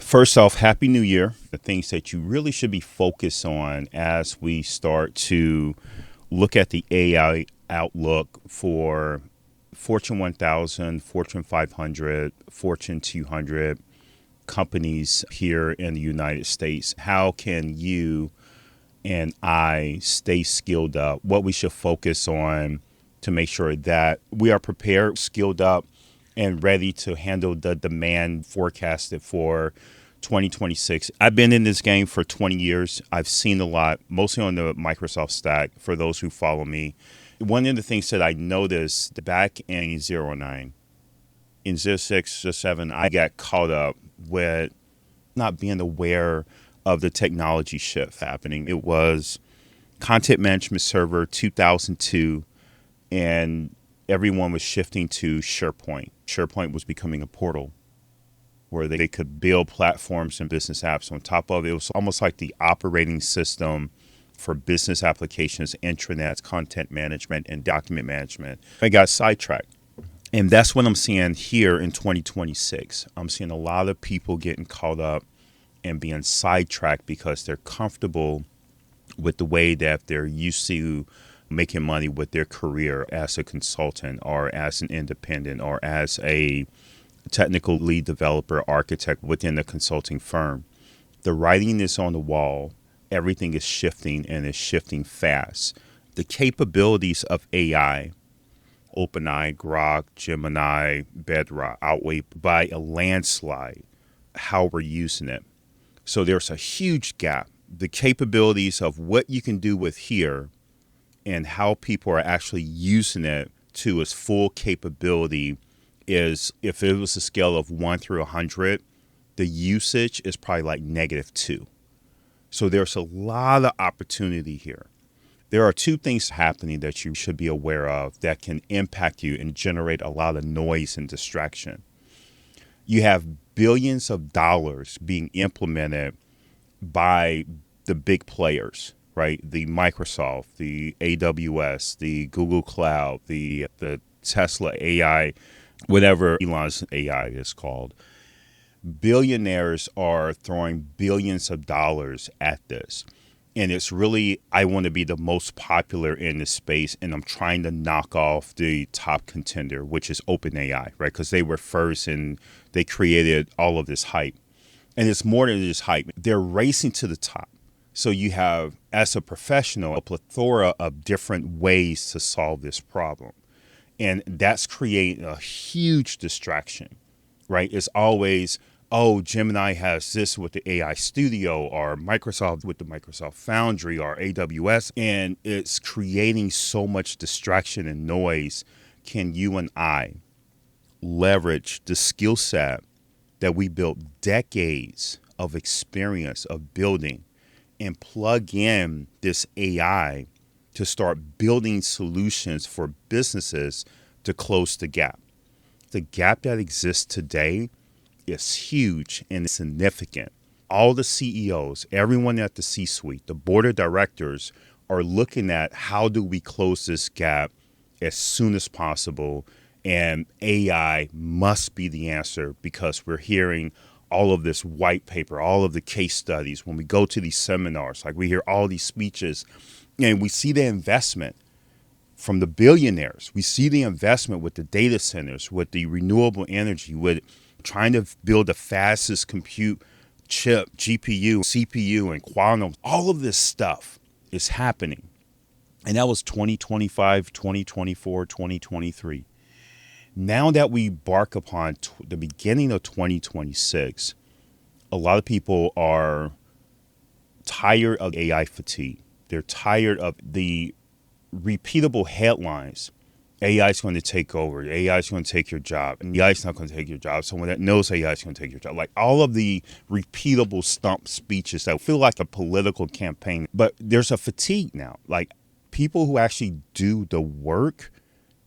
First off, Happy New Year. The things that you really should be focused on as we start to look at the AI outlook for Fortune 1000, Fortune 500, Fortune 200 companies here in the United States. How can you and I stay skilled up? What we should focus on to make sure that we are prepared, skilled up, and ready to handle the demand forecasted for 2026. I've been in this game for 20 years. I've seen a lot, mostly on the Microsoft stack for those who follow me. One of the things that I noticed back in 09, in 06 or 07, I got caught up with not being aware of the technology shift happening. It was Content Management Server 2002, and everyone was shifting to SharePoint. SharePoint was becoming a portal where they could build platforms and business apps on top of it. It was almost like the operating system for business applications, intranets, content management, and document management. I got sidetracked. And that's what I'm seeing here in 2026. I'm seeing a lot of people getting caught up and being sidetracked because they're comfortable with the way that they're used to making money with their career as a consultant or as an independent or as a technical lead developer, architect within a consulting firm. The writing is on the wall. Everything is shifting, and it's shifting fast. The capabilities of AI, OpenAI, Grok, Gemini, Bedrock, outweigh by a landslide how we're using it. So there's a huge gap. The capabilities of what you can do with here and how people are actually using it to its full capability is, if it was a scale of 1 through 100, the usage is probably like -2. So there's a lot of opportunity here. There are two things happening that you should be aware of that can impact you and generate a lot of noise and distraction. You have billions of dollars being implemented by the big players, right? The Microsoft, the AWS, the Google Cloud, the Tesla AI, whatever Elon's AI is called. Billionaires are throwing billions of dollars at this. And it's really, I want to be the most popular in this space, and I'm trying to knock off the top contender, which is OpenAI, right? Because they were first and they created all of this hype. And it's more than just hype. They're racing to the top. So you have, as a professional, a plethora of different ways to solve this problem. And that's creating a huge distraction, right? It's always, oh, Gemini has this with the AI Studio, or Microsoft with the Microsoft Foundry, or AWS, and it's creating so much distraction and noise. Can you and I leverage the skill set that we built decades of experience of building and plug in this AI to start building solutions for businesses to close the gap? The gap that exists today is huge and significant. All the CEOs, everyone at the C-suite, the board of directors are looking at how do we close this gap as soon as possible. And AI must be the answer, because we're hearing all of this white paper, all of the case studies. When we go to these seminars, like we hear all these speeches, and we see the investment from the billionaires. We see the investment with the data centers, with the renewable energy, with trying to build the fastest compute chip, GPU, CPU, and quantum. All of this stuff is happening. And that was 2025, 2024, 2023. Now that we embark upon the beginning of 2026, a lot of people are tired of AI fatigue. They're tired of the repeatable headlines. AI is going to take over. AI is going to take your job. And AI is not going to take your job. Someone that knows AI is going to take your job. Like all of the repeatable stump speeches that feel like a political campaign. But there's a fatigue now. Like people who actually do the work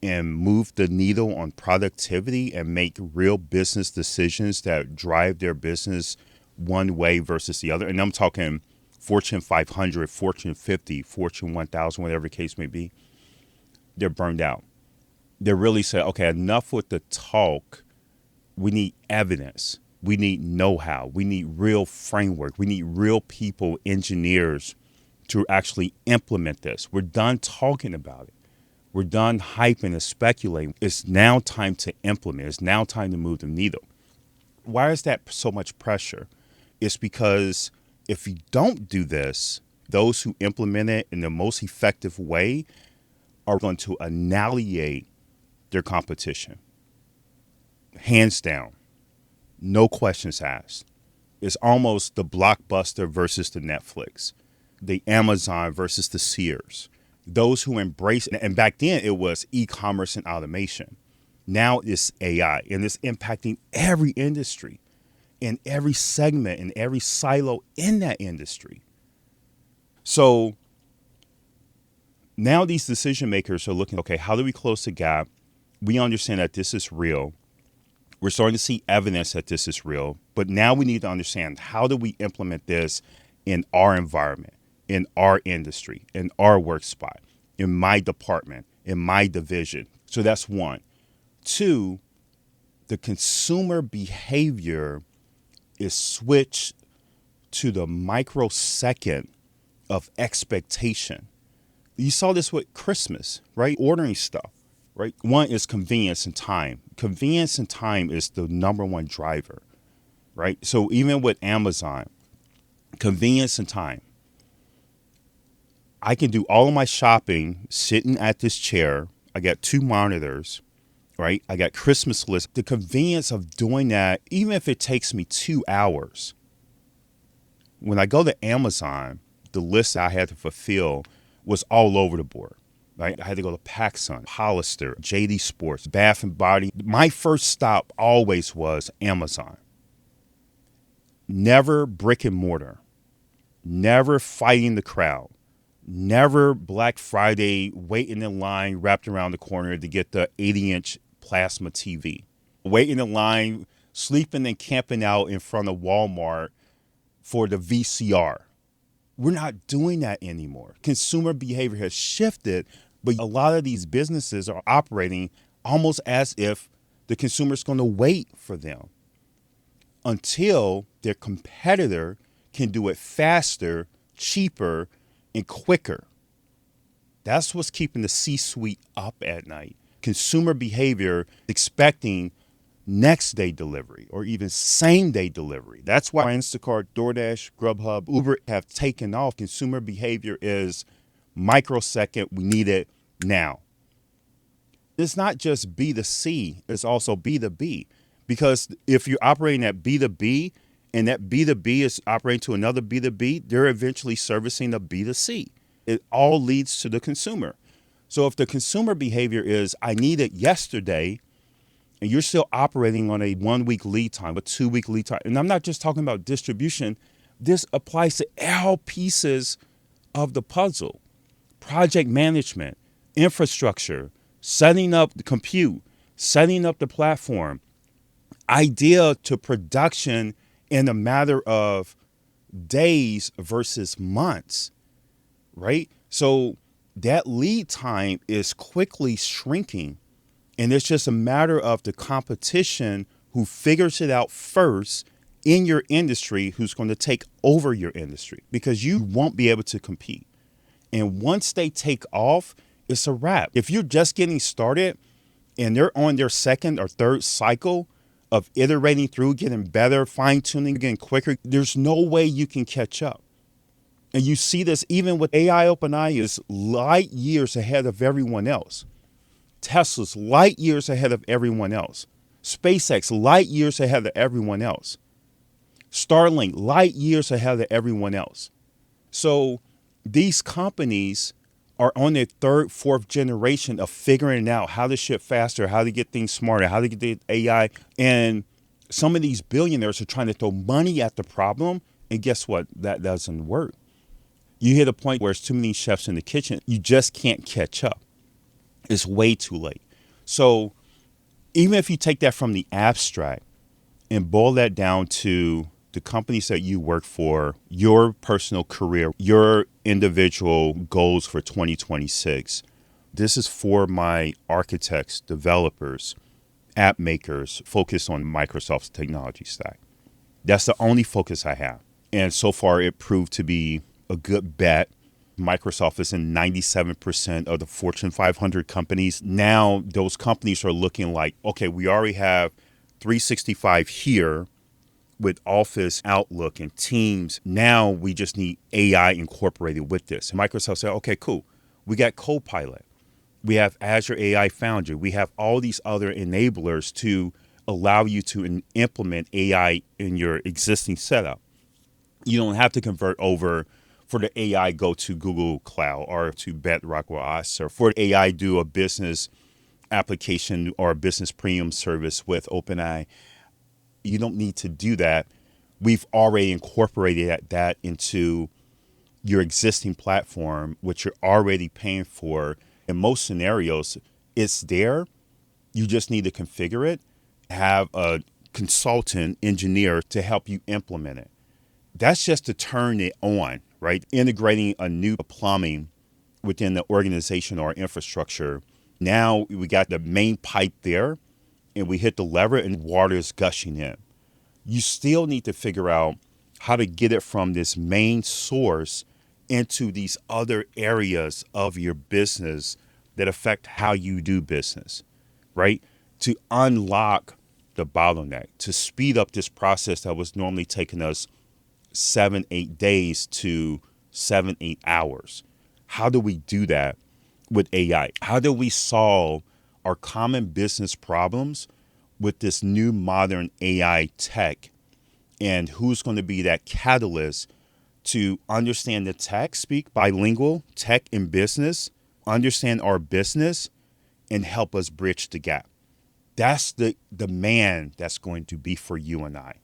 and move the needle on productivity and make real business decisions that drive their business one way versus the other. And I'm talking Fortune 500, Fortune 50, Fortune 1000, whatever the case may be. They're burned out. They're really saying, okay, enough with the talk. We need evidence. We need know-how. We need real framework. We need real people, engineers, to actually implement this. We're done talking about it. We're done hyping and speculating. It's now time to implement. It's now time to move the needle. Why is that so much pressure? It's because if you don't do this, those who implement it in the most effective way are going to annihilate their competition. Hands down. No questions asked. It's almost the Blockbuster versus the Netflix, the Amazon versus the Sears. Those who embrace, and back then it was e-commerce and automation. Now it's AI, and it's impacting every industry, in every segment, in every silo in that industry. So now these decision makers are looking, okay, how do we close the gap? We understand that this is real. We're starting to see evidence that this is real, but now we need to understand, how do we implement this in our environment, in our industry, in our work spot, in my department, in my division? So that's one. Two, the consumer behavior is switched to the microsecond of expectation. You saw this with Christmas, right? Ordering stuff, right? One is convenience and time. Convenience and time is the number one driver, right? So even with Amazon, convenience and time. I can do all of my shopping sitting at this chair. I got 2 monitors, right? I got Christmas lists. The convenience of doing that, even if it takes me 2 hours. When I go to Amazon, the list I had to fulfill was all over the board, right? I had to go to PacSun, Hollister, JD Sports, Bath and Body. My first stop always was Amazon. Never brick and mortar. Never fighting the crowd. Never Black Friday waiting in line wrapped around the corner to get the 80-inch plasma TV. Waiting in line, sleeping and camping out in front of Walmart for the VCR. We're not doing that anymore. Consumer behavior has shifted, but a lot of these businesses are operating almost as if the consumer's going to wait for them until their competitor can do it faster, cheaper, and quicker. That's what's keeping the C-suite up at night. Consumer behavior expecting next day delivery or even same day delivery. That's why Instacart, DoorDash, Grubhub, Uber have taken off. Consumer behavior is microsecond. We need it now. It's not just B2C, it's also B2B. Because if you're operating at B2B and that B2B is operating to another B2B, they're eventually servicing the B2C. It all leads to the consumer. So if the consumer behavior is, I need it yesterday, and you're still operating on a 1-week lead time, a 2-week lead time, and I'm not just talking about distribution, this applies to all pieces of the puzzle. Project management, infrastructure, setting up the compute, setting up the platform, idea to production in a matter of days versus months, right? So that lead time is quickly shrinking. And it's just a matter of the competition who figures it out first in your industry, who's going to take over your industry, because you won't be able to compete. And once they take off, it's a wrap. If you're just getting started and they're on their second or third cycle of iterating through, getting better, fine-tuning, getting quicker, there's no way you can catch up. And you see this even with AI. OpenAI is light years ahead of everyone else. Tesla's light years ahead of everyone else. SpaceX light years ahead of everyone else. Starlink light years ahead of everyone else. So these companies are on their third, fourth generation of figuring out how to ship faster, how to get things smarter, how to get the AI. And some of these billionaires are trying to throw money at the problem. And guess what? That doesn't work. You hit a point where it's too many chefs in the kitchen. You just can't catch up. It's way too late. So even if you take that from the abstract and boil that down to the companies that you work for, your personal career, your individual goals for 2026, this is for my architects, developers, app makers focused on Microsoft's technology stack. That's the only focus I have. And so far, it proved to be a good bet. Microsoft is in 97% of the Fortune 500 companies. Now, those companies are looking like, okay, we already have 365 here with Office, Outlook, and Teams. Now we just need AI incorporated with this. And Microsoft said, okay, cool. We got Copilot. We have Azure AI Foundry. We have all these other enablers to allow you to implement AI in your existing setup. You don't have to convert over for the AI go to Google Cloud or to Bedrock or Azure. For AI do a business application or a business premium service with OpenAI. You don't need to do that. We've already incorporated that into your existing platform, which you're already paying for. In most scenarios, it's there. You just need to configure it, have a consultant engineer to help you implement it. That's just to turn it on, right? Integrating a new plumbing within the organization or infrastructure. Now we got the main pipe there and we hit the lever and water is gushing in. You still need to figure out how to get it from this main source into these other areas of your business that affect how you do business, right? To unlock the bottleneck, to speed up this process that was normally taking us 7-8 days to 7-8 hours. How do we do that with AI? How do we solve our common business problems with this new modern AI tech? And who's going to be that catalyst to understand the tech, speak bilingual, tech and business, understand our business, and help us bridge the gap? That's the demand that's going to be for you and I.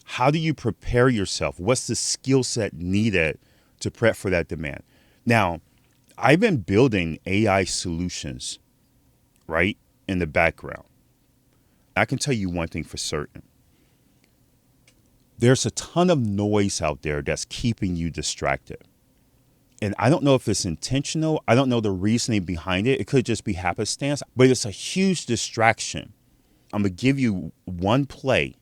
How do you prepare yourself? What's the skill set needed to prep for that demand? Now, I've been building AI solutions, right, in the background. I can tell you one thing for certain. There's a ton of noise out there that's keeping you distracted. And I don't know if it's intentional. I don't know the reasoning behind it. It could just be happenstance, but it's a huge distraction. I'm going to give you one play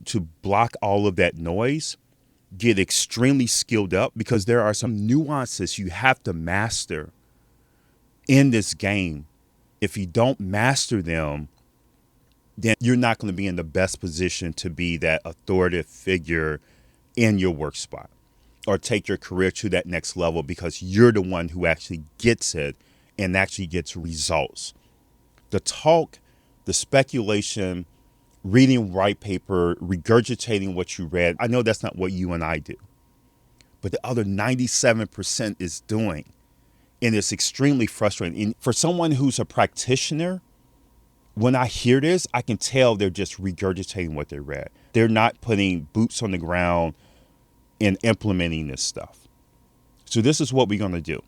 to block all of that noise. Get extremely skilled up because there are some nuances you have to master in this game. If you don't master them, then you're not going to be in the best position to be that authoritative figure in your work spot or take your career to that next level because you're the one who actually gets it and actually gets results. The talk, the speculation, reading white paper, regurgitating what you read, I know that's not what you and I do. But the other 97% is doing. And it's extremely frustrating. And for someone who's a practitioner, when I hear this, I can tell they're just regurgitating what they read. They're not putting boots on the ground and implementing this stuff. So this is what we're going to do.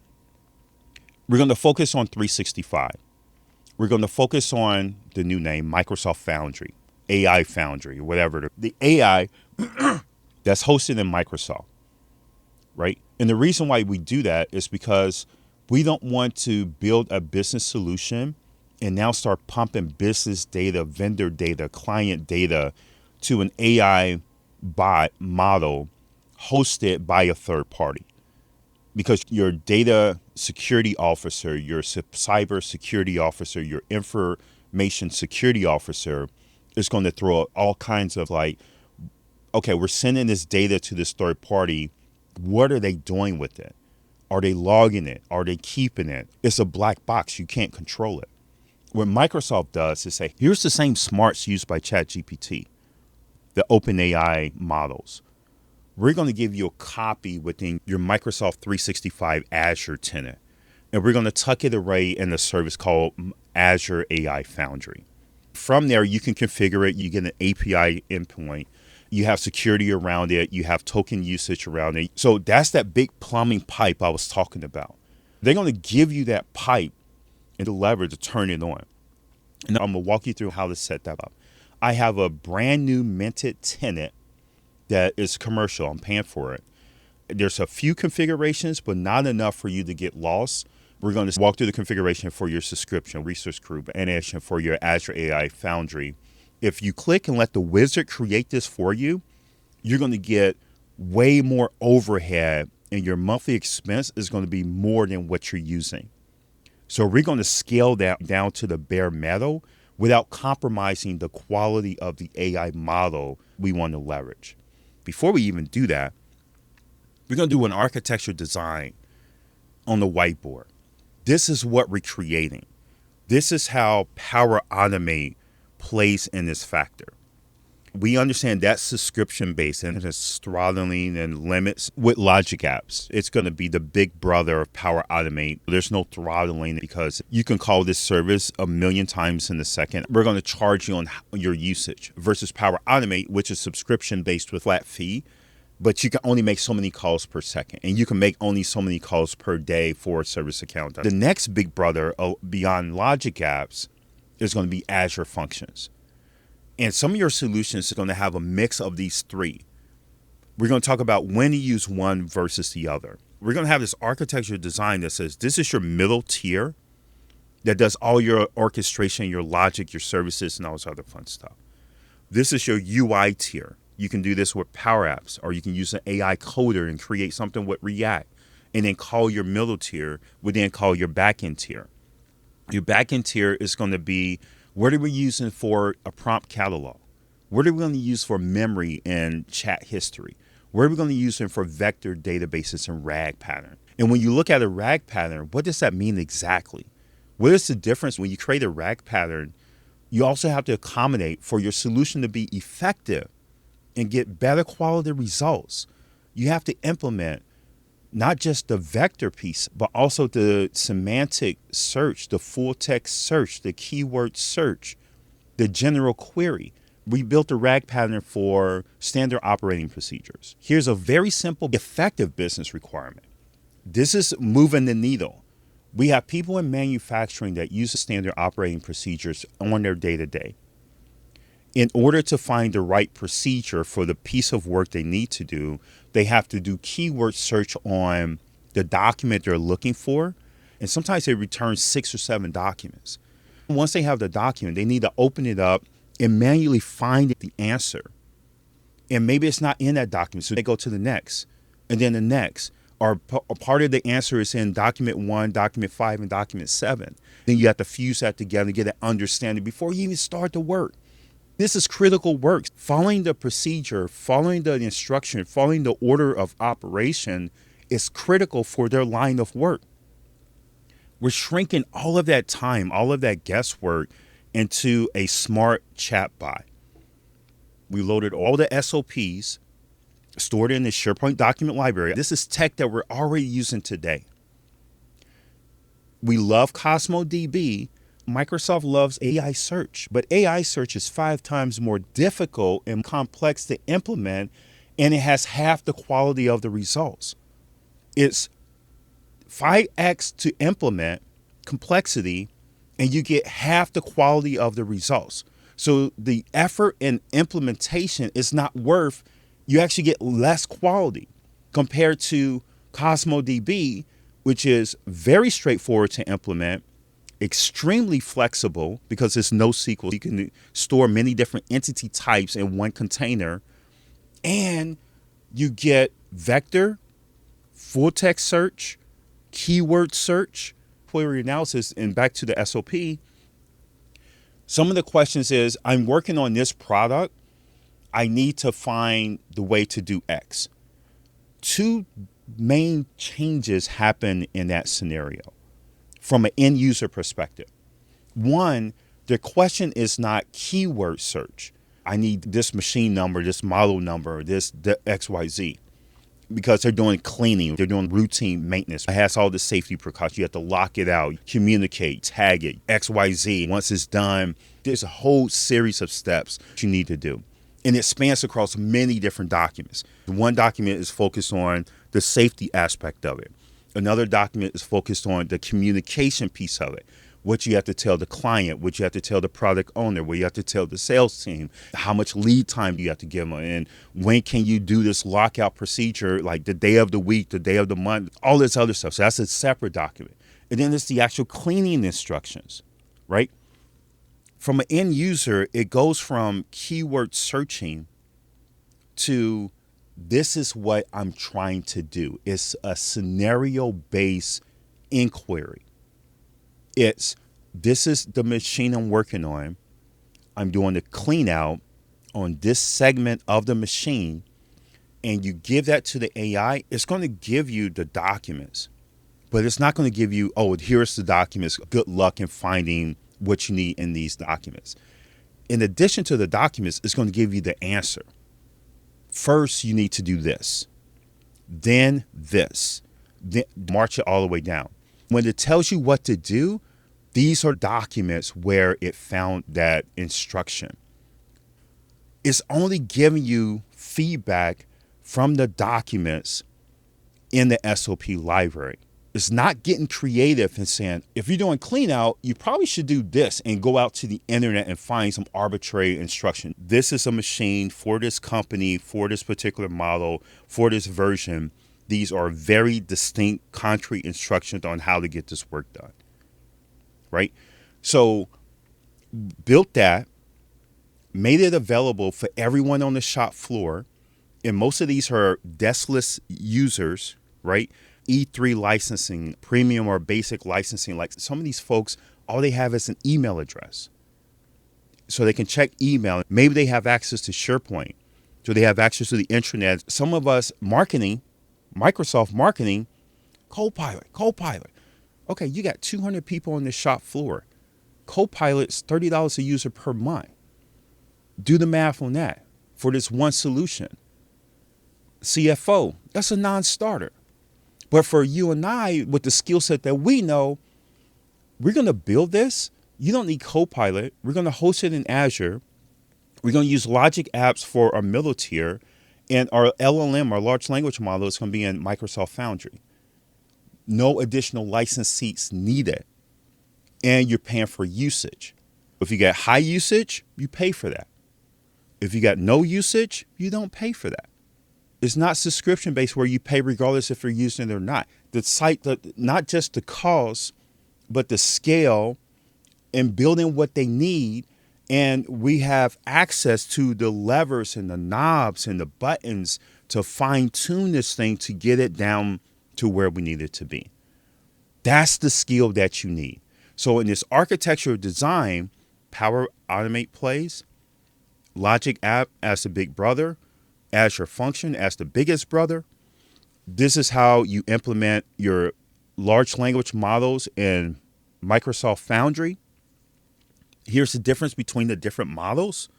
We're going to focus on 365. We're going to focus on the new name, Microsoft Foundry, AI Foundry, whatever. The AI that's hosted in Microsoft, right? And the reason why we do that is because we don't want to build a business solution and now start pumping business data, vendor data, client data to an AI bot model hosted by a third party. Because your data security officer, your cyber security officer, your information security officer is going to throw all kinds of like, okay, we're sending this data to this third party. What are they doing with it? Are they logging it? Are they keeping it? It's a black box. You can't control it. What Microsoft does is say, here's the same smarts used by ChatGPT, the OpenAI models. We're going to give you a copy within your Microsoft 365 Azure tenant. And we're going to tuck it away in a service called Azure AI Foundry. From there, you can configure it. You get an API endpoint. You have security around it. You have token usage around it. So that's that big plumbing pipe I was talking about. They're going to give you that pipe and the lever to turn it on. And I'm going to walk you through how to set that up. I have a brand new minted tenant that is commercial. I'm paying for it. There's a few configurations, but not enough for you to get lost. We're going to walk through the configuration for your subscription, Research Group, and for your Azure AI Foundry. If you click and let the wizard create this for you, you're going to get way more overhead, and your monthly expense is going to be more than what you're using. So we're going to scale that down to the bare metal without compromising the quality of the AI model we want to leverage. Before we even do that, we're going to do an architecture design on the whiteboard. This is what we're creating. This is how Power Automate plays in this factor. We understand that's subscription-based and it's throttling and limits with logic apps. It's going to be the big brother of Power Automate. There's no throttling because you can call this service 1,000,000 times in a second. We're going to charge you on your usage versus Power Automate, which is subscription-based with flat fee, but you can only make so many calls per second, and you can make only so many calls per day for a service account. The next big brother beyond logic apps is going to be Azure Functions. And some of your solutions are going to have a mix of these three. We're going to talk about when to use one versus the other. We're going to have this architecture design that says this is your middle tier that does all your orchestration, your logic, your services, and all this other fun stuff. This is your UI tier. You can do this with Power Apps, or you can use an AI coder and create something with React, and then call your middle tier, would then call your backend tier. Your backend tier is going to be, what are we using for a prompt catalog? What are we going to use for memory and chat history? What are we going to use for vector databases and RAG pattern? And when you look at a RAG pattern, what does that mean exactly? What is the difference when you create a RAG pattern? You also have to accommodate for your solution to be effective and get better quality results. You have to implement not just the vector piece, but also the semantic search, the full text search, the keyword search, the general query. We built a RAG pattern for standard operating procedures. Here's a very simple, effective business requirement. This is moving the needle. We have people in manufacturing that use the standard operating procedures on their day-to-day. In order to find the right procedure for the piece of work they need to do, they have to do keyword search on the document they're looking for. And sometimes they return 6 or 7 documents. Once they have the document, they need to open it up and manually find the answer. And maybe it's not in that document, so they go to the next, and then the next. Or part of the answer is in document 1, document 5, and document 7. Then you have to fuse that together and get an understanding before you even start the work. This is critical work. Following the procedure, following the instruction, following the order of operation is critical for their line of work. We're shrinking all of that time, all of that guesswork into a smart chatbot. We loaded all the SOPs, stored in the SharePoint document library. This is tech that we're already using today. We love Cosmo DB. Microsoft loves AI search, but AI search is 5 times more difficult and complex to implement, and it has half the quality of the results. It's 5x to implement complexity, and you get half the quality of the results. So the effort and implementation is not worth, you actually get less quality compared to Cosmo DB, which is very straightforward to implement, extremely flexible because it's NoSQL. You can store many different entity types in one container, and you get vector, full text search, keyword search, query analysis, and back to the SOP. Some of the questions is, I'm working on this product. I need to find the way to do X. 2 main changes happen in that scenario from an end user perspective. 1, the question is not keyword search. I need this machine number, this model number, the XYZ, because they're doing cleaning, they're doing routine maintenance. It has all the safety precautions. You have to lock it out, communicate, tag it, XYZ. Once it's done, there's a whole series of steps you need to do. And it spans across many different documents. One document is focused on the safety aspect of it. Another document is focused on the communication piece of it. What you have to tell the client, what you have to tell the product owner, what you have to tell the sales team, how much lead time do you have to give them, and when can you do this lockout procedure, like the day of the week, the day of the month, all this other stuff. So that's a separate document. And then there's the actual cleaning instructions, right? From an end user, it goes from keyword searching to this is what I'm trying to do. It's a scenario-based inquiry. It's this is the machine I'm working on. I'm doing the clean out on this segment of the machine, and you give that to the AI, it's going to give you the documents, but it's not going to give you, oh, here's the documents. Good luck in finding what you need in these documents. In addition to the documents, it's going to give you the answer. First, you need to do this, then this, then march it all the way down. When it tells you what to do, these are documents where it found that instruction. It's only giving you feedback from the documents in the SOP library. It's not getting creative and saying, if you're doing clean out, you probably should do this and go out to the internet and find some arbitrary instruction. This is a machine for this company, for this particular model, for this version. These are very distinct, concrete instructions on how to get this work done, right? So built that, made it available for everyone on the shop floor. And most of these are deskless users, right? E3 licensing, premium or basic licensing. Like some of these folks, all they have is an email address. So they can check email. Maybe they have access to SharePoint. So they have access to the intranet. Some of us marketing, Microsoft marketing, Copilot. Okay, you got 200 people on the shop floor. Copilot's $30 a user per month. Do the math on that for this one solution. CFO, that's a non-starter. But for you and I, with the skill set that we know, we're going to build this. You don't need Copilot. We're going to host it in Azure. We're going to use Logic Apps for our middle tier. And our LLM, our large language model, is going to be in Microsoft Foundry. No additional license seats needed. And you're paying for usage. If you get high usage, you pay for that. If you got no usage, you don't pay for that. It's not subscription-based where you pay regardless if you're using it or not. The site, not just the cost, but the scale and building what they need. And we have access to the levers and the knobs and the buttons to fine-tune this thing to get it down to where we need it to be. That's the skill that you need. So in this architecture of design, Power Automate plays, Logic App as the big brother, Azure Function as the biggest brother. This is how you implement your large language models in Microsoft Foundry. Here's the difference between the different models.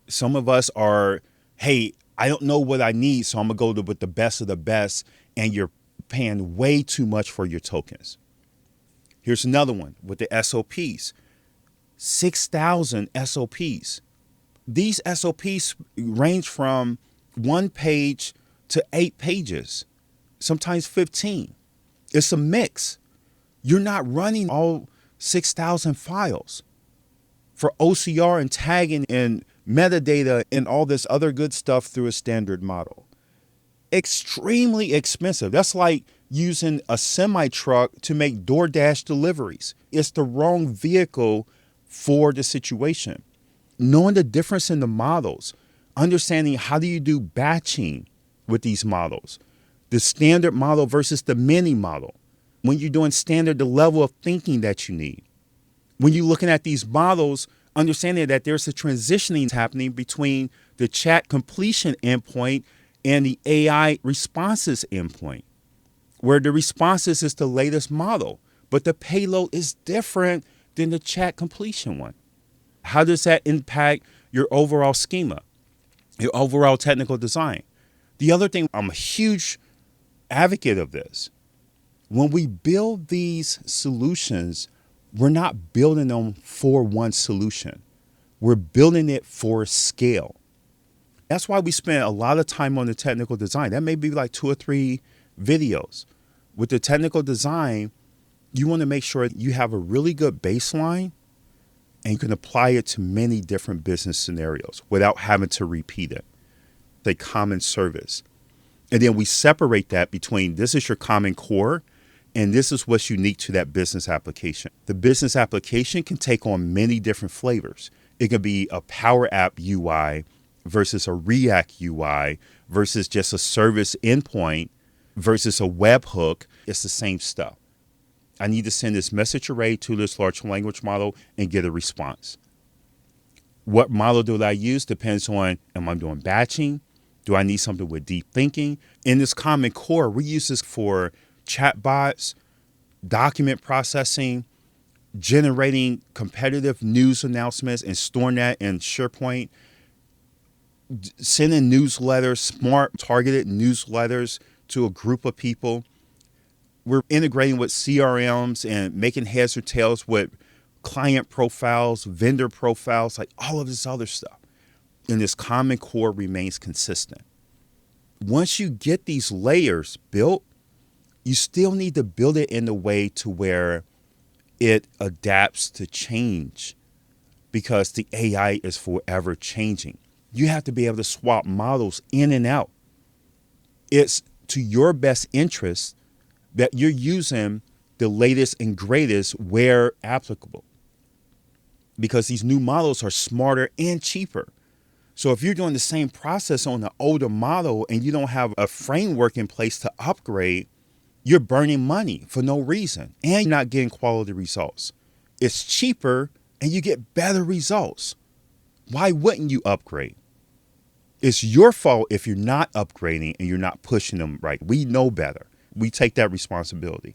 Some of us are, hey, I don't know what I need, so I'm going to go with the best of the best, and you're paying way too much for your tokens. Here's another one with the SOPs. 6,000 SOPs. These SOPs range from 1 page to 8 pages, sometimes 15. It's a mix. You're not running all 6,000 files for OCR and tagging and metadata and all this other good stuff through a standard model. Extremely expensive. That's like using a semi-truck to make DoorDash deliveries. It's the wrong vehicle for the situation. Knowing the difference in the models, understanding how do you do batching with these models, the standard model versus the mini model. When you're doing standard, the level of thinking that you need. When you're looking at these models, understanding that there's a transitioning happening between the chat completion endpoint and the AI responses endpoint, where the responses is the latest model, but the payload is different than the chat completion one. How does that impact your overall schema, your overall technical design? The other thing, I'm a huge advocate of this. When we build these solutions, we're not building them for one solution. We're building it for scale. That's why we spend a lot of time on the technical design. That may be like 2 or 3 videos. With the technical design, you want to make sure you have a really good baseline and you can apply it to many different business scenarios without having to repeat it. It's a common service. And then we separate that between this is your common core And this is what's unique to that business application. The business application can take on many different flavors. It could be a Power App UI versus a React UI versus just a service endpoint versus a webhook. It's the same stuff. I need to send this message array to this large language model and get a response. What model do I use depends on, am I doing batching? Do I need something with deep thinking? In this Common Core, we use this for chatbots, document processing, generating competitive news announcements and storing that in SharePoint, sending newsletters, smart targeted newsletters to a group of people. We're integrating with CRMs and making heads or tails with client profiles, vendor profiles, like all of this other stuff. And this Common Core remains consistent. Once you get these layers built, you still need to build it in a way to where it adapts to change, because the AI is forever changing. You have to be able to swap models in and out. It's to your best interest that you're using the latest and greatest where applicable, because these new models are smarter and cheaper. So if you're doing the same process on the older model and you don't have a framework in place to upgrade, you're burning money for no reason and you're not getting quality results. It's cheaper and you get better results. Why wouldn't you upgrade? It's your fault if you're not upgrading and you're not pushing them right. We know better. We take that responsibility.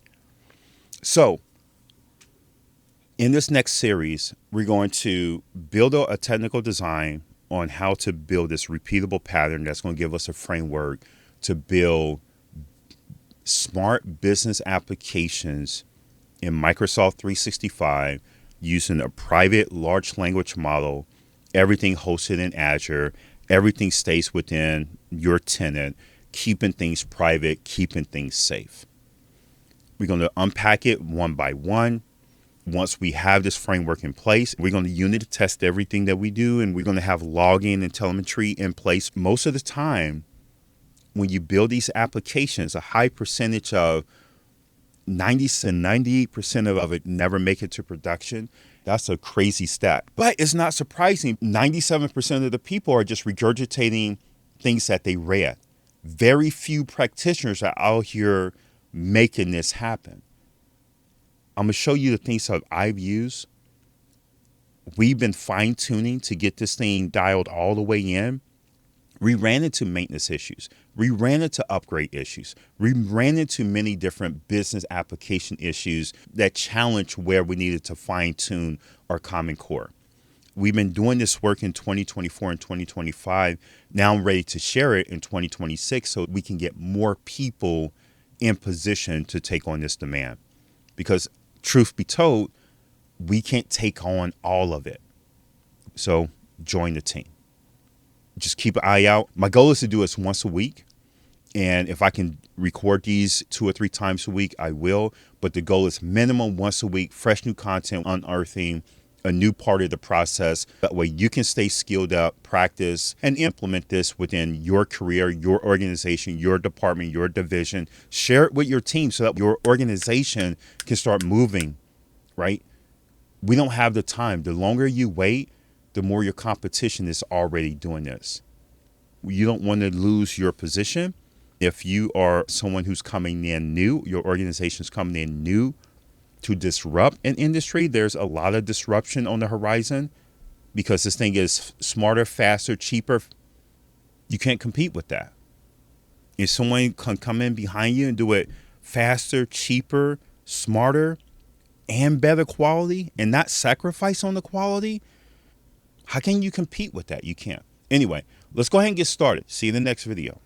So in this next series, we're going to build a technical design on how to build this repeatable pattern that's going to give us a framework to build smart business applications in Microsoft 365 using a private large language model, everything hosted in Azure, everything stays within your tenant, keeping things private, keeping things safe. We're going to unpack it one by one. Once we have this framework in place, we're going to unit test everything that we do, and we're going to have logging and telemetry in place. Most of the time, when you build these applications, a high percentage of 98% of it never make it to production. That's a crazy stat. But it's not surprising. 97% of the people are just regurgitating things that they read. Very few practitioners are out here making this happen. I'm going to show you the things that I've used. We've been fine-tuning to get this thing dialed all the way in. We ran into maintenance issues. We ran into upgrade issues. We ran into many different business application issues that challenged where we needed to fine-tune our Common Core. We've been doing this work in 2024 and 2025. Now I'm ready to share it in 2026 so we can get more people in position to take on this demand. Because truth be told, we can't take on all of it. So join the team. Just keep an eye out. My goal is to do this once a week. And if I can record these 2 or 3 times a week, I will. But the goal is minimum once a week, fresh new content, unearthing a new part of the process. That way you can stay skilled up, practice, and implement this within your career, your organization, your department, your division. Share it with your team so that your organization can start moving, right? We don't have the time. The longer you wait, the more your competition is already doing this. You don't want to lose your position. If you are someone who's coming in new, your organization's coming in new to disrupt an industry, there's a lot of disruption on the horizon because this thing is smarter, faster, cheaper. You can't compete with that. If someone can come in behind you and do it faster, cheaper, smarter, and better quality and not sacrifice on the quality, how can you compete with that? You can't. Anyway, let's go ahead and get started. See you in the next video.